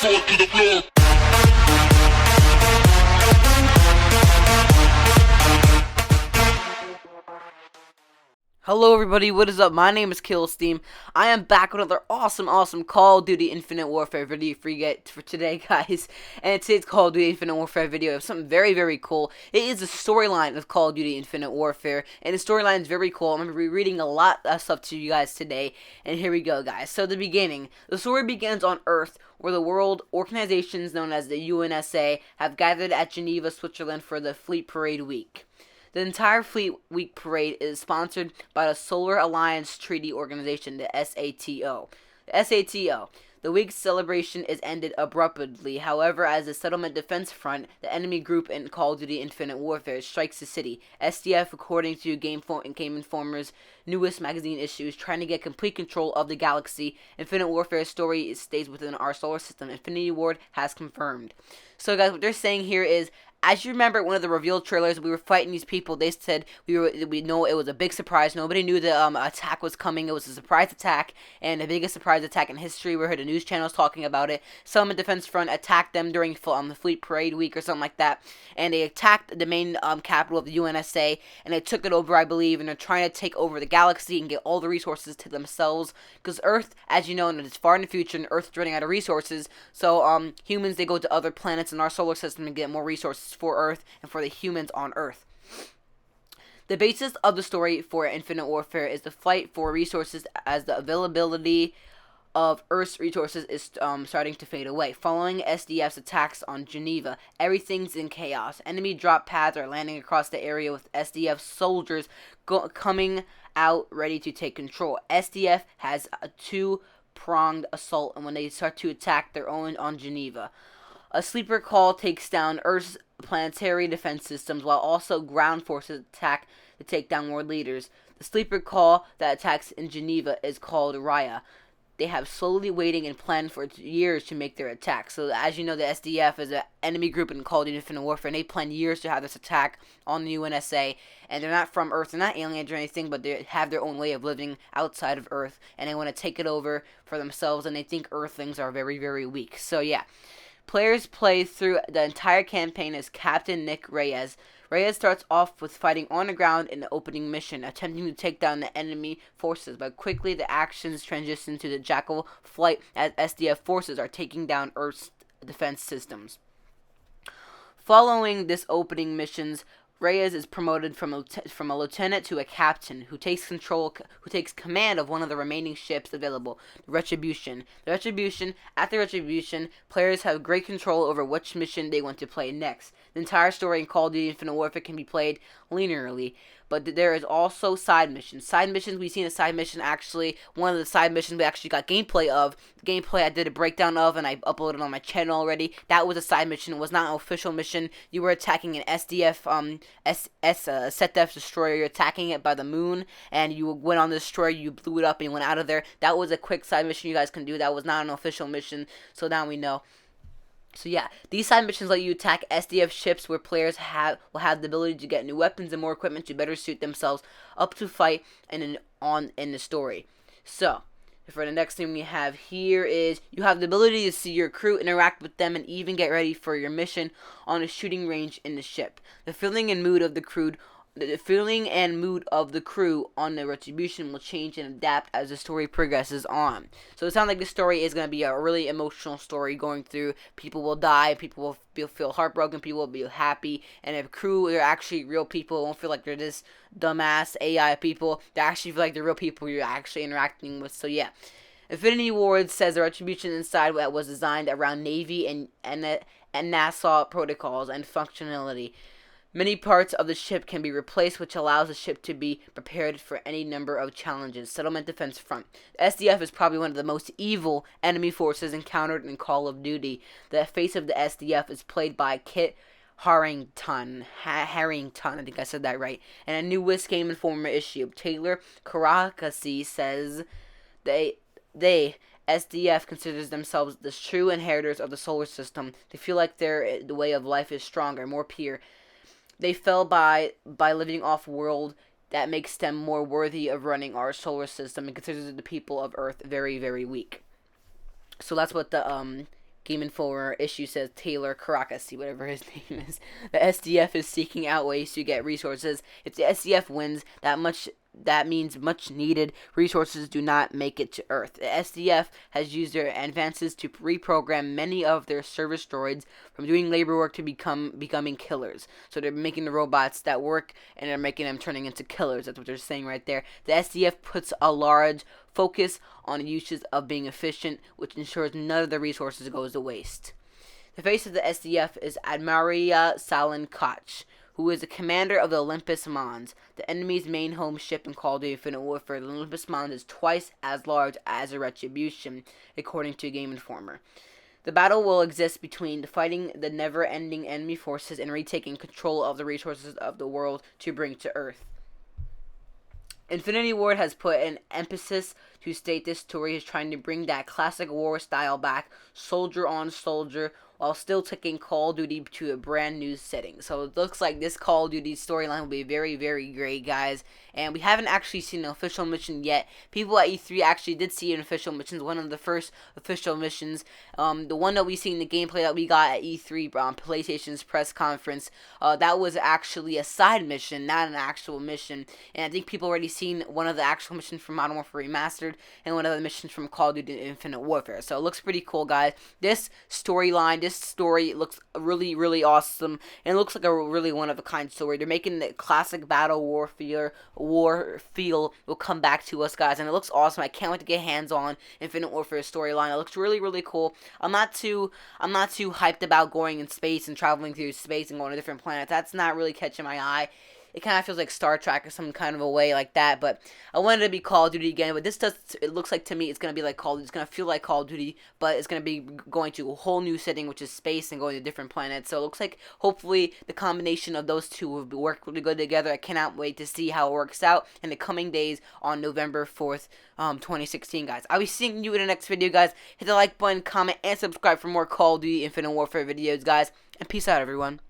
sword to the floor. Hello everybody, what is up? My name is Killsteam. I am back with another awesome Call of Duty Infinite Warfare video for today, guys. And today's Call of Duty Infinite Warfare video is something very cool. It is a storyline of Call of Duty Infinite Warfare, and the storyline is very cool. I'm going to be reading a lot of stuff to you guys today, and here we go, guys. So the beginning. The story begins on Earth, where the world organizations known as the UNSA have gathered at Geneva, Switzerland for the Fleet Parade Week. The entire Fleet Week parade is sponsored by the Solar Alliance Treaty Organization, the SATO. The SATO. The week's celebration is ended abruptly. However, as the Settlement Defense Front, the enemy group in Call of Duty Infinite Warfare, strikes the city, SDF, according to Game Informer's newest magazine issue, is trying to get complete control of the galaxy. Infinite Warfare's story stays within our solar system. Infinity Ward has confirmed. So, guys, what they're saying here is, as you remember, one of the revealed trailers, we were fighting these people. They said we know it was a big surprise. Nobody knew the attack was coming. It was a surprise attack, and the biggest surprise attack in history. We heard the news channels talking about it. Settlement Defense Front attacked them during the Fleet Parade Week or something like that, and they attacked the main capital of the UNSA, and they took it over, I believe, and they're trying to take over the galaxy and get all the resources to themselves. Because Earth, as you know, and it's far in the future, and Earth's running out of resources. So humans, they go to other planets in our solar system and get more resources for Earth and for the humans on Earth. The basis of the story for Infinite Warfare is the fight for resources as the availability of Earth's resources is starting to fade away. Following SDF's attacks on Geneva, everything's in chaos. Enemy drop pads are landing across the area with SDF soldiers coming out ready to take control. SDF has a two-pronged assault, and when they start to attack their own on Geneva. A sleeper call takes down Earth's planetary defense systems, while also ground forces attack to take down world leaders. The sleeper call that attacks in Geneva is called WWII. They have slowly waiting and planned for years to make their attack. So as you know, the SDF is an enemy group in Call of Duty Infinite Warfare, and they plan years to have this attack on the UNSA. And they're not from Earth, they're not aliens or anything, but they have their own way of living outside of Earth, and they want to take it over for themselves, and they think Earthlings are very weak. So yeah. Players play through the entire campaign as Captain Nick Reyes. Reyes starts off with fighting on the ground in the opening mission, attempting to take down the enemy forces, but quickly the actions transition to the Jackal flight as SDF forces are taking down Earth's defense systems. Following this opening missions, Reyes is promoted from a lieutenant to a captain, who takes command of one of the remaining ships available, the Retribution. At the Retribution, players have great control over which mission they want to play next. The entire story in Call of Duty Infinite Warfare can be played linearly, but there is also side missions. We've seen a side mission, actually, one of the side missions we actually got gameplay of. The gameplay I did a breakdown of, and I uploaded on my channel already. That was a side mission. It was not an official mission. You were attacking an SDF, SETDEF destroyer. You're attacking it by the moon, and you went on the destroyer, you blew it up, and you went out of there. That was a quick side mission you guys can do. That was not an official mission, so now we know. So yeah, these side missions let you attack SDF ships where players will have the ability to get new weapons and more equipment to better suit themselves up to fight in the story. So, for the next thing we have here is you have the ability to see your crew, interact with them, and even get ready for your mission on a shooting range in the ship. The feeling and mood of the crew on the Retribution will change and adapt as the story progresses on. So it sounds like the story is going to be a really emotional story going through. People will die, people will feel heartbroken, people will be happy, and if crew are actually real people, it won't feel like they're just dumbass AI people. They actually feel like they're real people you're actually interacting with. So yeah. Infinity Ward says the Retribution inside was designed around Navy and NASA protocols and functionality. Many parts of the ship can be replaced, which allows the ship to be prepared for any number of challenges. Settlement Defense Front. The SDF is probably one of the most evil enemy forces encountered in Call of Duty. The face of the SDF is played by Kit Harington, I think I said that right. And a newest Game Informer issue, Taylor Karakasi says they SDF considers themselves the true inheritors of the solar system. They feel like the way of life is stronger, more pure. They fell by living off-world that makes them more worthy of running our solar system and considers the people of Earth very, very weak. So that's what the Game Informer issue says Taylor Caracas, whatever his name is. The SDF is seeking out ways to get resources. If the SDF wins, that means much needed resources do not make it to Earth. The SDF has used their advances to reprogram many of their service droids from doing labor work to becoming killers. So they're making the robots that work, and they're making them turning into killers. That's what they're saying right there. The SDF puts a large focus on uses of being efficient, which ensures none of the resources goes to waste. The face of the SDF is Admiral Salin Koch, who is the commander of the Olympus Mons, the enemy's main home ship in Call of Duty Infinite Warfare. The Olympus Mons is twice as large as a Retribution, according to Game Informer. The battle will exist between fighting the never-ending enemy forces and retaking control of the resources of the world to bring to Earth. Infinity Ward has put an emphasis to state this story is trying to bring that classic war style back, soldier on soldier, while still taking Call of Duty to a brand new setting. So it looks like this Call of Duty storyline will be very, very great, guys. And we haven't actually seen an official mission yet. People at E3 actually did see an official mission, one of the first official missions. The one that we see in the gameplay that we got at E3, PlayStation's press conference, that was actually a side mission, not an actual mission. And I think people already seen one of the actual missions from Modern Warfare Remastered and one of the missions from Call of Duty Infinite Warfare. So it looks pretty cool, guys. This storyline, this story looks really, really awesome, and it looks like a really one-of-a-kind story. They're making the classic battle war feel will come back to us, guys, and it looks awesome. I can't wait to get hands on Infinite Warfare storyline. It looks really, really cool. I'm not too hyped about going in space and traveling through space and going to different planets. That's not really catching my eye. It kind of feels like Star Trek or some kind of a way like that, but I wanted it to be Call of Duty again, but it looks like to me it's going to be like Call of Duty. It's going to feel like Call of Duty, but it's going to be going to a whole new setting, which is space and going to different planets. So it looks like hopefully the combination of those two will work really good together. I cannot wait to see how it works out in the coming days on November 4th, 2016, guys. I'll be seeing you in the next video, guys. Hit the like button, comment, and subscribe for more Call of Duty Infinite Warfare videos, guys, and peace out, everyone.